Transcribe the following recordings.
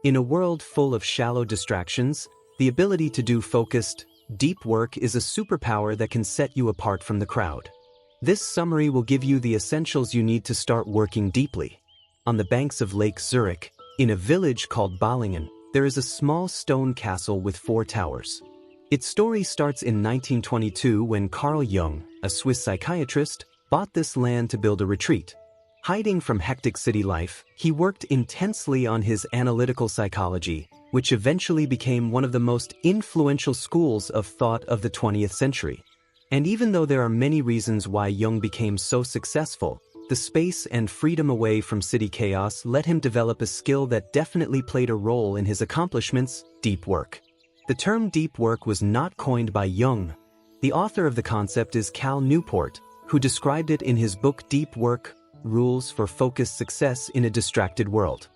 In a world full of shallow distractions, the ability to do focused, deep work is a superpower that can set you apart from the crowd. This summary will give you the essentials you need to start working deeply. On the banks of Lake Zurich, in a village called Balingen, there is a small stone castle with 4 towers. Its story starts in 1922 when Carl Jung, a Swiss psychiatrist, bought this land to build a retreat. Hiding from hectic city life, he worked intensely on his analytical psychology, which eventually became one of the most influential schools of thought of the 20th century. And even though there are many reasons why Jung became so successful, the space and freedom away from city chaos let him develop a skill that definitely played a role in his accomplishments: deep work. The term deep work was not coined by Jung. The author of the concept is Cal Newport, who described it in his book Deep Work: Rules for Focused Success in a Distracted World.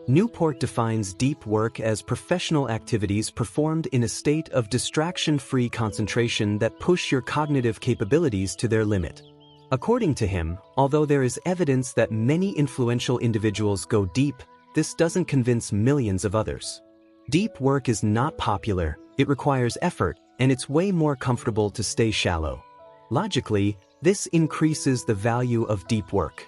Newport defines deep work as professional activities performed in a state of distraction-free concentration that push your cognitive capabilities to their limit. According to him, although there is evidence that many influential individuals go deep, this doesn't convince millions of others. Deep work is not popular, it requires effort, and it's way more comfortable to stay shallow. Logically, this increases the value of deep work.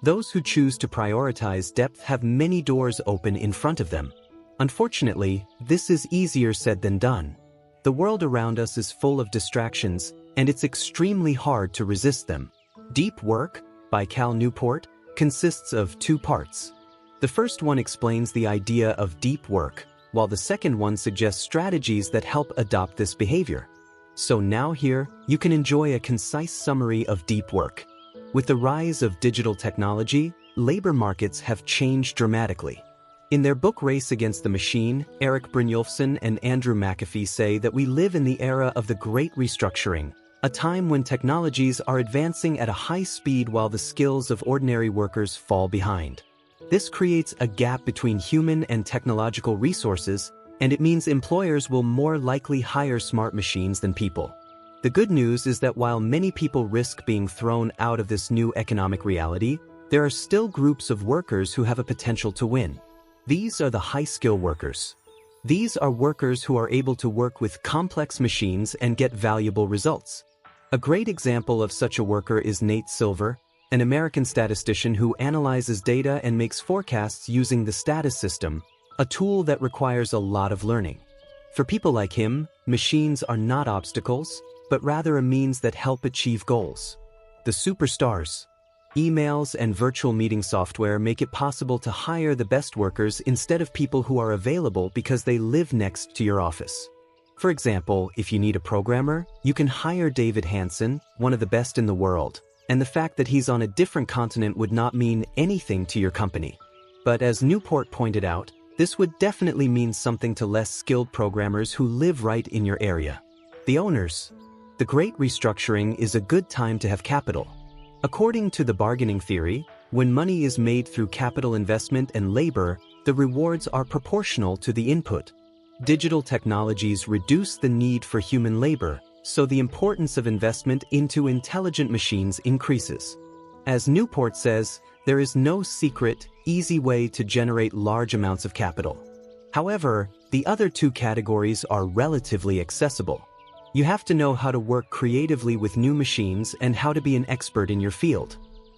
Those who choose to prioritize depth have many doors open in front of them. Unfortunately, this is easier said than done. The world around us is full of distractions, and it's extremely hard to resist them. Deep Work, by Cal Newport, consists of 2 parts. The first one explains the idea of deep work, while the second one suggests strategies that help adopt this behavior. So now here, you can enjoy a concise summary of deep work. With the rise of digital technology, labor markets have changed dramatically. In their book Race Against the Machine, Eric Brynjolfsson and Andrew McAfee say that we live in the era of the Great Restructuring, a time when technologies are advancing at a high speed while the skills of ordinary workers fall behind. This creates a gap between human and technological resources, and it means employers will more likely hire smart machines than people. The good news is that while many people risk being thrown out of this new economic reality, there are still groups of workers who have a potential to win. These are the high-skill workers. These are workers who are able to work with complex machines and get valuable results. A great example of such a worker is Nate Silver, an American statistician who analyzes data and makes forecasts using the status system, a tool that requires a lot of learning. For people like him, machines are not obstacles, but rather a means that help achieve goals. The superstars. Emails and virtual meeting software make it possible to hire the best workers instead of people who are available because they live next to your office. For example, if you need a programmer, you can hire David Hansen, one of the best in the world, and the fact that he's on a different continent would not mean anything to your company. But as Newport pointed out, this would definitely mean something to less skilled programmers who live right in your area. The owners. The Great Restructuring is a good time to have capital. According to the bargaining theory, when money is made through capital investment and labor, the rewards are proportional to the input. Digital technologies reduce the need for human labor, so the importance of investment into intelligent machines increases. As Newport says, there is no secret, easy way to generate large amounts of capital. However, the other 2 categories are relatively accessible. You have to know how to work creatively with new machines and how to be an expert in your field.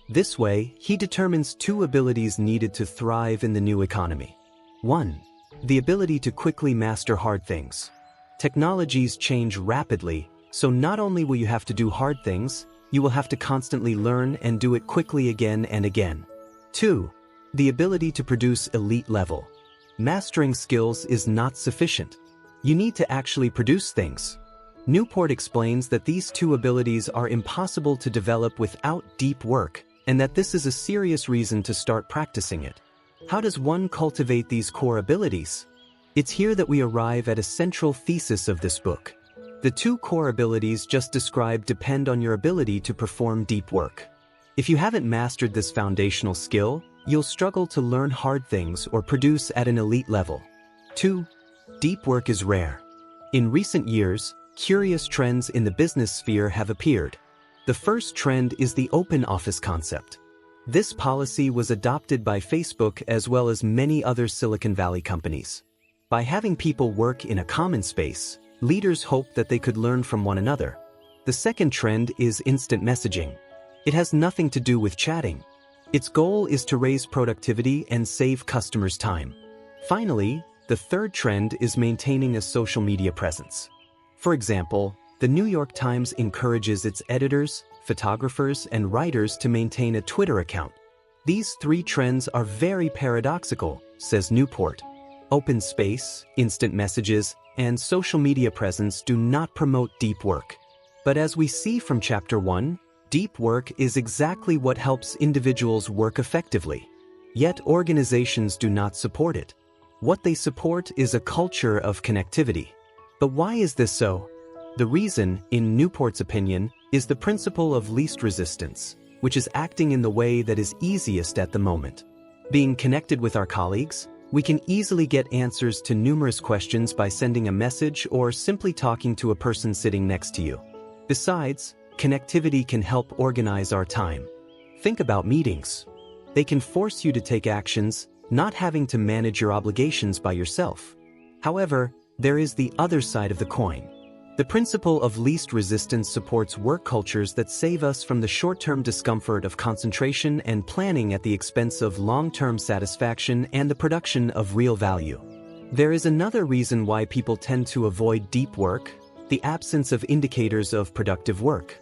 This way, he determines 2 abilities needed to thrive in the new economy. 1. The ability to quickly master hard things. Technologies change rapidly, so not only will you have to do hard things, you will have to constantly learn and do it quickly again and again. 2. The ability to produce elite level. Mastering skills is not sufficient. You need to actually produce things. Newport explains that these 2 abilities are impossible to develop without deep work, and that this is a serious reason to start practicing it. How does one cultivate these core abilities? It's here that we arrive at a central thesis of this book. The 2 core abilities just described depend on your ability to perform deep work. If you haven't mastered this foundational skill, you'll struggle to learn hard things or produce at an elite level. 2. Deep work is rare. In recent years, curious trends in the business sphere have appeared. The first trend is the open office concept. This policy was adopted by Facebook as well as many other Silicon Valley companies. By having people work in a common space, leaders hoped that they could learn from one another. The second trend is instant messaging. It has nothing to do with chatting. Its goal is to raise productivity and save customers time. Finally, the third trend is maintaining a social media presence. For example, the New York Times encourages its editors, photographers, and writers to maintain a Twitter account. These three trends are very paradoxical, says Newport. Open space, instant messages, and social media presence do not promote deep work. But as we see from Chapter 1, deep work is exactly what helps individuals work effectively. Yet organizations do not support it. What they support is a culture of connectivity. But why is this so? The reason, in Newport's opinion, is the principle of least resistance, which is acting in the way that is easiest at the moment. Being connected with our colleagues, we can easily get answers to numerous questions by sending a message or simply talking to a person sitting next to you. Besides, connectivity can help organize our time. Think about meetings. They can force you to take actions, not having to manage your obligations by yourself. However, there is the other side of the coin. The principle of least resistance supports work cultures that save us from the short-term discomfort of concentration and planning at the expense of long-term satisfaction and the production of real value. There is another reason why people tend to avoid deep work: the absence of indicators of productive work.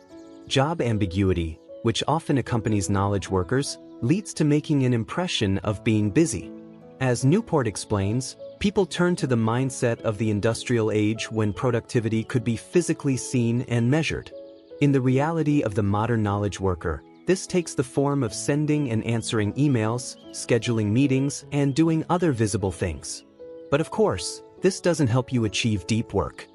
Job ambiguity, which often accompanies knowledge workers, leads to making an impression of being busy. As Newport explains, people turn to the mindset of the industrial age when productivity could be physically seen and measured. In the reality of the modern knowledge worker, this takes the form of sending and answering emails, scheduling meetings, and doing other visible things. But of course, this doesn't help you achieve deep work.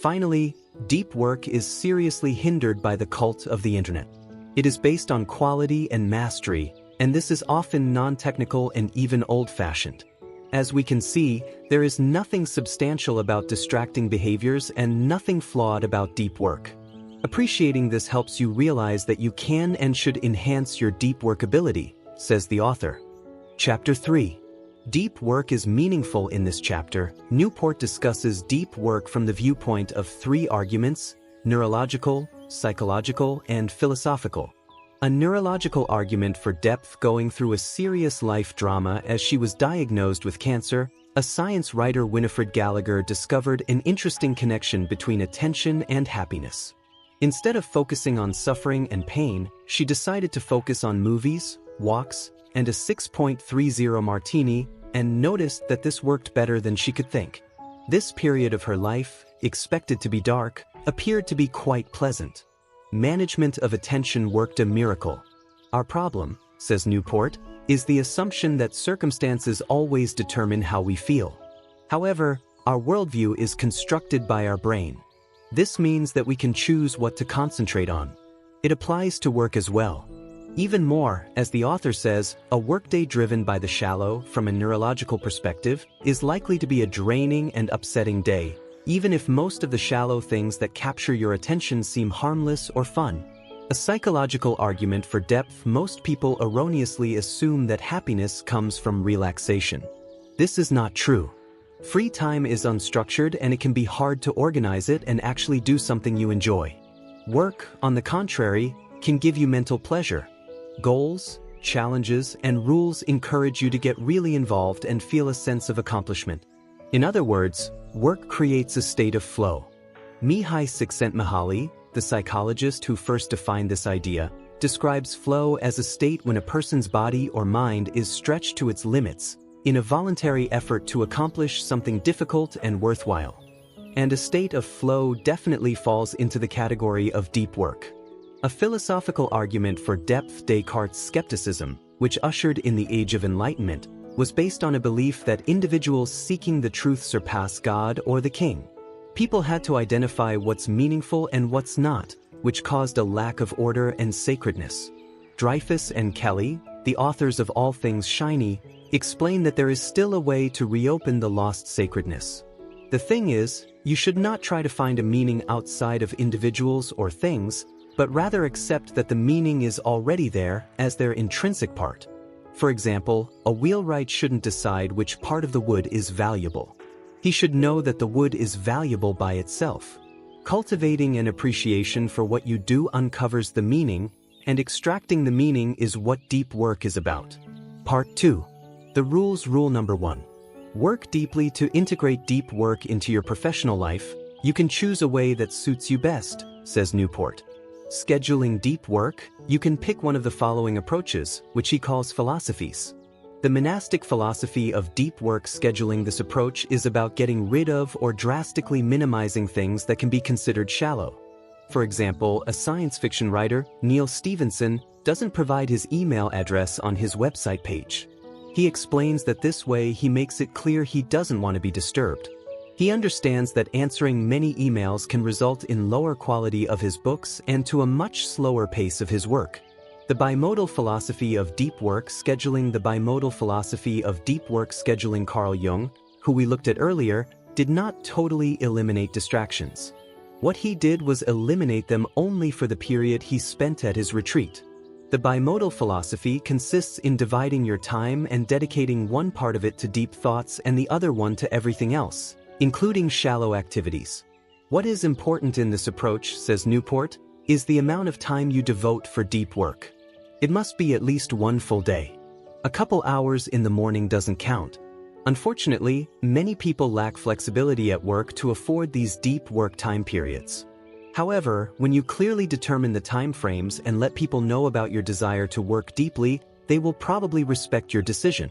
Finally, deep work is seriously hindered by the cult of the internet. It is based on quality and mastery, and this is often non-technical and even old-fashioned. As we can see, there is nothing substantial about distracting behaviors and nothing flawed about deep work. Appreciating this helps you realize that you can and should enhance your deep work ability, says the author. Chapter 3. Deep work is meaningful. In this chapter, Newport discusses deep work from the viewpoint of three arguments: neurological, psychological, and philosophical. A neurological argument for depth: going through a serious life drama as she was diagnosed with cancer, a science writer, Winifred Gallagher, discovered an interesting connection between attention and happiness. Instead of focusing on suffering and pain, she decided to focus on movies, walks, and a 6.30 martini, and noticed that this worked better than she could think. This period of her life, expected to be dark, appeared to be quite pleasant. Management of attention worked a miracle. Our problem, says Newport, is the assumption that circumstances always determine how we feel. However, our worldview is constructed by our brain. This means that we can choose what to concentrate on. It applies to work as well. Even more, as the author says, a workday driven by the shallow, from a neurological perspective, is likely to be a draining and upsetting day, even if most of the shallow things that capture your attention seem harmless or fun. A psychological argument for depth: most people erroneously assume that happiness comes from relaxation. This is not true. Free time is unstructured and it can be hard to organize it and actually do something you enjoy. Work, on the contrary, can give you mental pleasure. Goals, challenges, and rules encourage you to get really involved and feel a sense of accomplishment. In other words, work creates a state of flow. Mihai Csikszentmihalyi, the psychologist who first defined this idea, describes flow as a state when a person's body or mind is stretched to its limits, in a voluntary effort to accomplish something difficult and worthwhile. And a state of flow definitely falls into the category of deep work. A philosophical argument for depth: Descartes' skepticism, which ushered in the Age of Enlightenment, was based on a belief that individuals seeking the truth surpass God or the king. People had to identify what's meaningful and what's not, which caused a lack of order and sacredness. Dreyfus and Kelly, the authors of All Things Shiny, explain that there is still a way to reopen the lost sacredness. The thing is, you should not try to find a meaning outside of individuals or things, but rather accept that the meaning is already there as their intrinsic part. For example, a wheelwright shouldn't decide which part of the wood is valuable. He should know that the wood is valuable by itself. Cultivating an appreciation for what you do uncovers the meaning, and extracting the meaning is what deep work is about. Part 2. The rules. Rule number 1. Work deeply. To integrate deep work into your professional life, you can choose a way that suits you best, says Newport. Scheduling deep work, you can pick one of the following approaches, which he calls philosophies. The monastic philosophy of deep work scheduling. This approach is about getting rid of or drastically minimizing things that can be considered shallow. For example, a science fiction writer, Neil Stephenson, doesn't provide his email address on his website page. He explains that this way he makes it clear he doesn't want to be disturbed. He understands that answering many emails can result in lower quality of his books and to a much slower pace of his work. The bimodal philosophy of deep work scheduling. The bimodal philosophy of deep work scheduling. Carl Jung, who we looked at earlier, did not totally eliminate distractions. What he did was eliminate them only for the period he spent at his retreat. The bimodal philosophy consists in dividing your time and dedicating one part of it to deep thoughts and the other one to everything else, including shallow activities. What is important in this approach, says Newport, is the amount of time you devote for deep work. It must be at least one full day. A couple hours in the morning doesn't count. Unfortunately, many people lack flexibility at work to afford these deep work time periods. However, when you clearly determine the time frames and let people know about your desire to work deeply, they will probably respect your decision.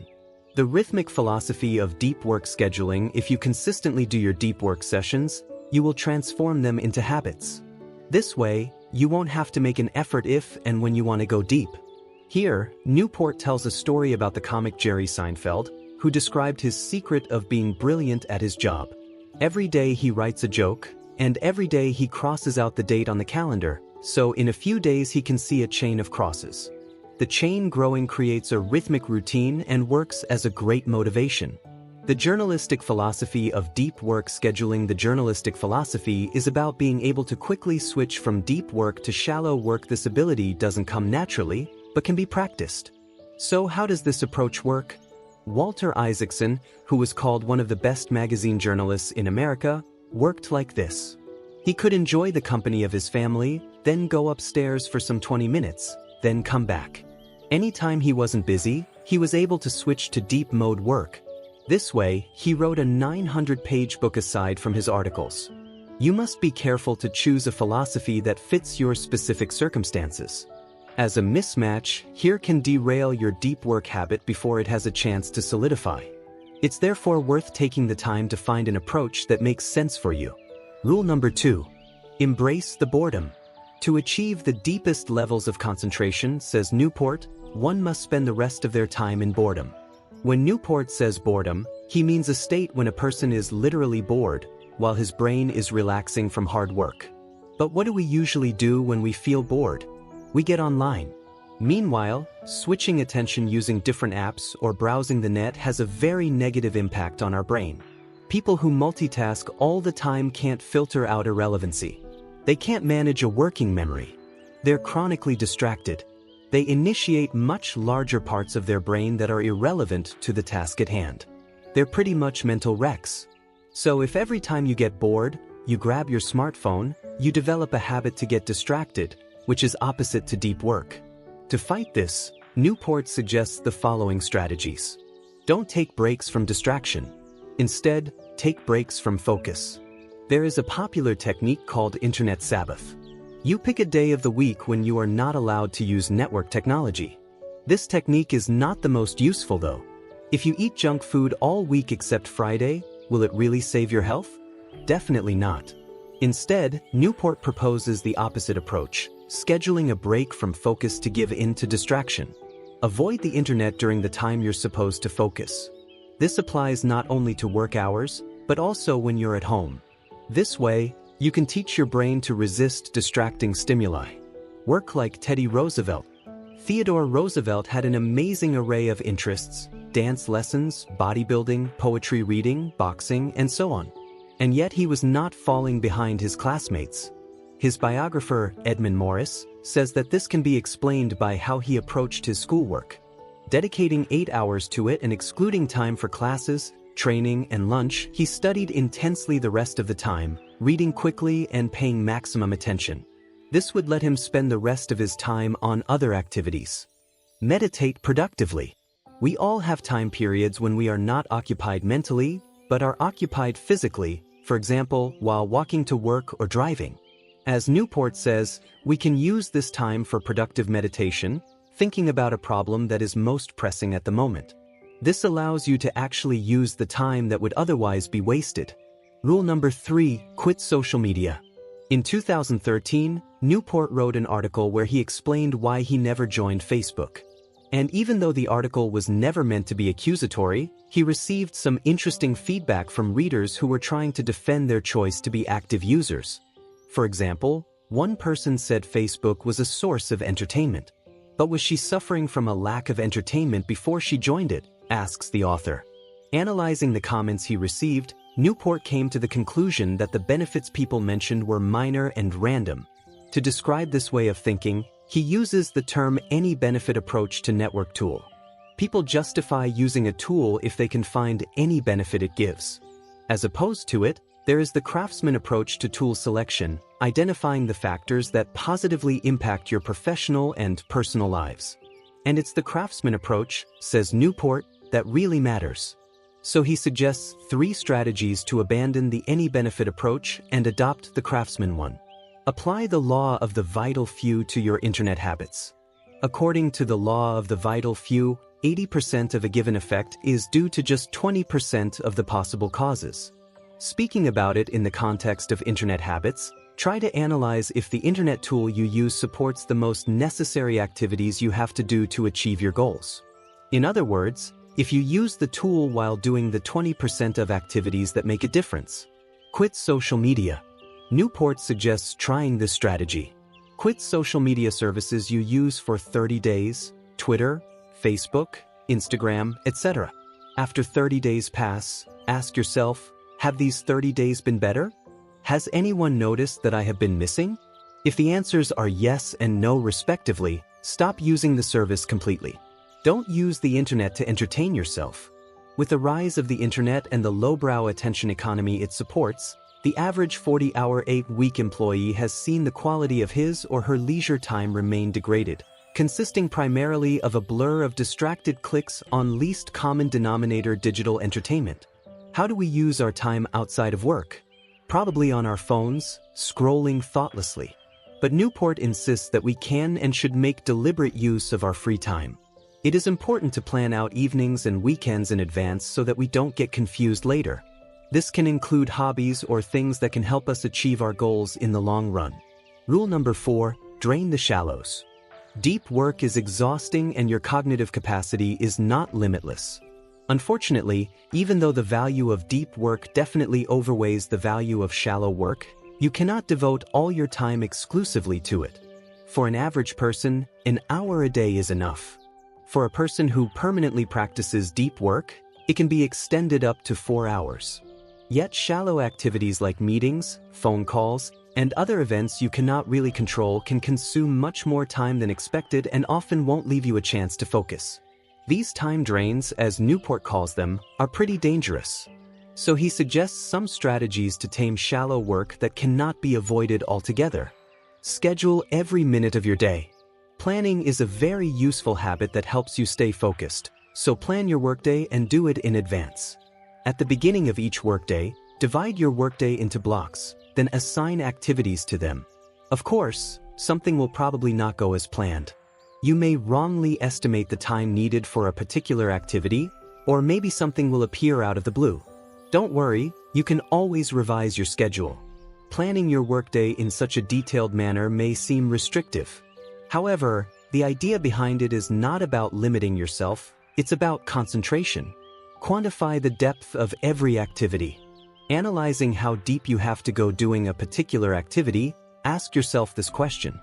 The rhythmic philosophy of deep work scheduling. If you consistently do your deep work sessions, you will transform them into habits. This way, you won't have to make an effort if and when you want to go deep. Here, Newport tells a story about the comic Jerry Seinfeld, who described his secret of being brilliant at his job. Every day he writes a joke, and every day he crosses out the date on the calendar, so in a few days he can see a chain of crosses. The chain growing creates a rhythmic routine and works as a great motivation. The journalistic philosophy of deep work scheduling. The journalistic philosophy is about being able to quickly switch from deep work to shallow work. This ability doesn't come naturally, but can be practiced. So how does this approach work? Walter Isaacson, who was called one of the best magazine journalists in America, worked like this. He could enjoy the company of his family, then go upstairs for some 20 minutes, then come back. Anytime he wasn't busy, he was able to switch to deep mode work. This way, he wrote a 900-page book aside from his articles. You must be careful to choose a philosophy that fits your specific circumstances, as a mismatch here can derail your deep work habit before it has a chance to solidify. It's therefore worth taking the time to find an approach that makes sense for you. Rule number 2. Embrace the boredom. To achieve the deepest levels of concentration, says Newport, one must spend the rest of their time in boredom. When Newport says boredom, he means a state when a person is literally bored, while his brain is relaxing from hard work. But what do we usually do when we feel bored? We get online. Meanwhile, switching attention using different apps or browsing the net has a very negative impact on our brain. People who multitask all the time can't filter out irrelevancy. They can't manage a working memory. They're chronically distracted. They initiate much larger parts of their brain that are irrelevant to the task at hand. They're pretty much mental wrecks. So if every time you get bored, you grab your smartphone, you develop a habit to get distracted, which is opposite to deep work. To fight this, Newport suggests the following strategies. Don't take breaks from distraction. Instead, take breaks from focus. There is a popular technique called Internet Sabbath. You pick a day of the week when you are not allowed to use network technology. This technique is not the most useful though. If you eat junk food all week except Friday, will it really save your health? Definitely not. Instead, Newport proposes the opposite approach, scheduling a break from focus to give in to distraction. Avoid the internet during the time you're supposed to focus. This applies not only to work hours, but also when you're at home. This way, you can teach your brain to resist distracting stimuli. Work like Teddy Roosevelt. Theodore Roosevelt had an amazing array of interests: dance lessons, bodybuilding, poetry reading, boxing, and so on. And yet he was not falling behind his classmates. His biographer, Edmund Morris, says that this can be explained by how he approached his schoolwork. Dedicating 8 hours to it and excluding time for classes, training, and lunch, he studied intensely the rest of the time, reading quickly and paying maximum attention. This would let him spend the rest of his time on other activities. Meditate productively. We all have time periods when we are not occupied mentally, but are occupied physically, for example, while walking to work or driving. As Newport says, we can use this time for productive meditation, thinking about a problem that is most pressing at the moment. This allows you to actually use the time that would otherwise be wasted. Rule number 3, quit social media. In 2013, Newport wrote an article where he explained why he never joined Facebook. And even though the article was never meant to be accusatory, he received some interesting feedback from readers who were trying to defend their choice to be active users. For example, one person said Facebook was a source of entertainment. But was she suffering from a lack of entertainment before she joined it? Asks the author. Analyzing the comments he received, Newport came to the conclusion that the benefits people mentioned were minor and random. To describe this way of thinking, he uses the term any benefit approach to network tool. People justify using a tool if they can find any benefit it gives. As opposed to it, there is the craftsman approach to tool selection, identifying the factors that positively impact your professional and personal lives. And it's the craftsman approach, says Newport, that really matters. So he suggests 3 strategies to abandon the any benefit approach and adopt the craftsman one. Apply the law of the vital few to your internet habits. According to the law of the vital few, 80% of a given effect is due to just 20% of the possible causes. Speaking about it in the context of internet habits, try to analyze if the internet tool you use supports the most necessary activities you have to do to achieve your goals. In other words, if you use the tool while doing the 20% of activities that make a difference. Quit social media. Newport suggests trying this strategy. Quit social media services you use for 30 days, Twitter, Facebook, Instagram, etc. After 30 days pass, ask yourself, have these 30 days been better? Has anyone noticed that I have been missing? If the answers are yes and no respectively, stop using the service completely. Don't use the internet to entertain yourself. With the rise of the internet and the lowbrow attention economy it supports, the average 40-hour 8-week employee has seen the quality of his or her leisure time remain degraded, consisting primarily of a blur of distracted clicks on least common denominator digital entertainment. How do we use our time outside of work? Probably on our phones, scrolling thoughtlessly. But Newport insists that we can and should make deliberate use of our free time. It is important to plan out evenings and weekends in advance so that we don't get confused later. This can include hobbies or things that can help us achieve our goals in the long run. Rule number 4, drain the shallows. Deep work is exhausting and your cognitive capacity is not limitless. Unfortunately, even though the value of deep work definitely outweighs the value of shallow work, you cannot devote all your time exclusively to it. For an average person, an hour a day is enough. For a person who permanently practices deep work, it can be extended up to 4 hours. Yet shallow activities like meetings, phone calls, and other events you cannot really control can consume much more time than expected and often won't leave you a chance to focus. These time drains, as Newport calls them, are pretty dangerous. So he suggests some strategies to tame shallow work that cannot be avoided altogether. Schedule every minute of your day. Planning is a very useful habit that helps you stay focused, so plan your workday and do it in advance. At the beginning of each workday, divide your workday into blocks, then assign activities to them. Of course, something will probably not go as planned. You may wrongly estimate the time needed for a particular activity, or maybe something will appear out of the blue. Don't worry, you can always revise your schedule. Planning your workday in such a detailed manner may seem restrictive. However, the idea behind it is not about limiting yourself, it's about concentration. Quantify the depth of every activity. Analyzing how deep you have to go doing a particular activity, ask yourself this question.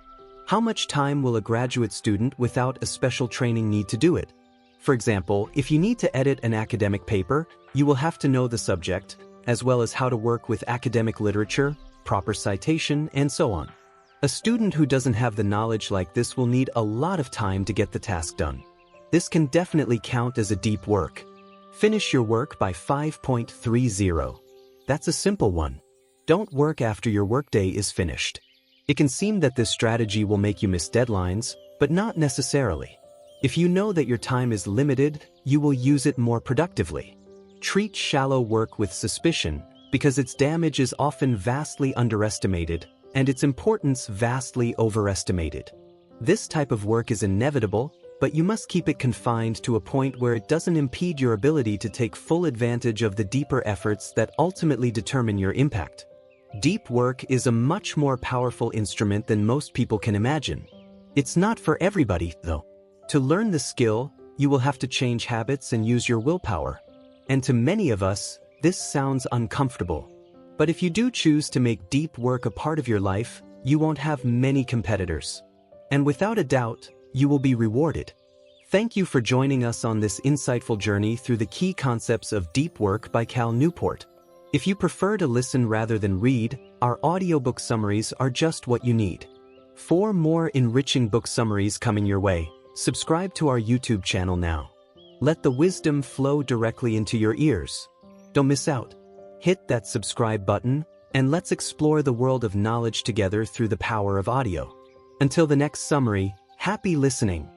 How much time will a graduate student without a special training need to do it? For example, if you need to edit an academic paper, you will have to know the subject, as well as how to work with academic literature, proper citation, and so on. A student who doesn't have the knowledge like this will need a lot of time to get the task done. This can definitely count as a deep work. Finish your work by 5.30. That's a simple one. Don't work after your workday is finished. It can seem that this strategy will make you miss deadlines, but not necessarily. If you know that your time is limited, you will use it more productively. Treat shallow work with suspicion, because its damage is often vastly underestimated and its importance vastly overestimated. This type of work is inevitable, but you must keep it confined to a point where it doesn't impede your ability to take full advantage of the deeper efforts that ultimately determine your impact. Deep work is a much more powerful instrument than most people can imagine. It's not for everybody, though. To learn the skill, you will have to change habits and use your willpower. And to many of us, this sounds uncomfortable. But if you do choose to make deep work a part of your life, you won't have many competitors. And without a doubt, you will be rewarded. Thank you for joining us on this insightful journey through the key concepts of deep work by Cal Newport. If you prefer to listen rather than read, our audiobook summaries are just what you need. For more enriching book summaries coming your way, subscribe to our YouTube channel now. Let the wisdom flow directly into your ears. Don't miss out. Hit that subscribe button, and let's explore the world of knowledge together through the power of audio. Until the next summary, happy listening.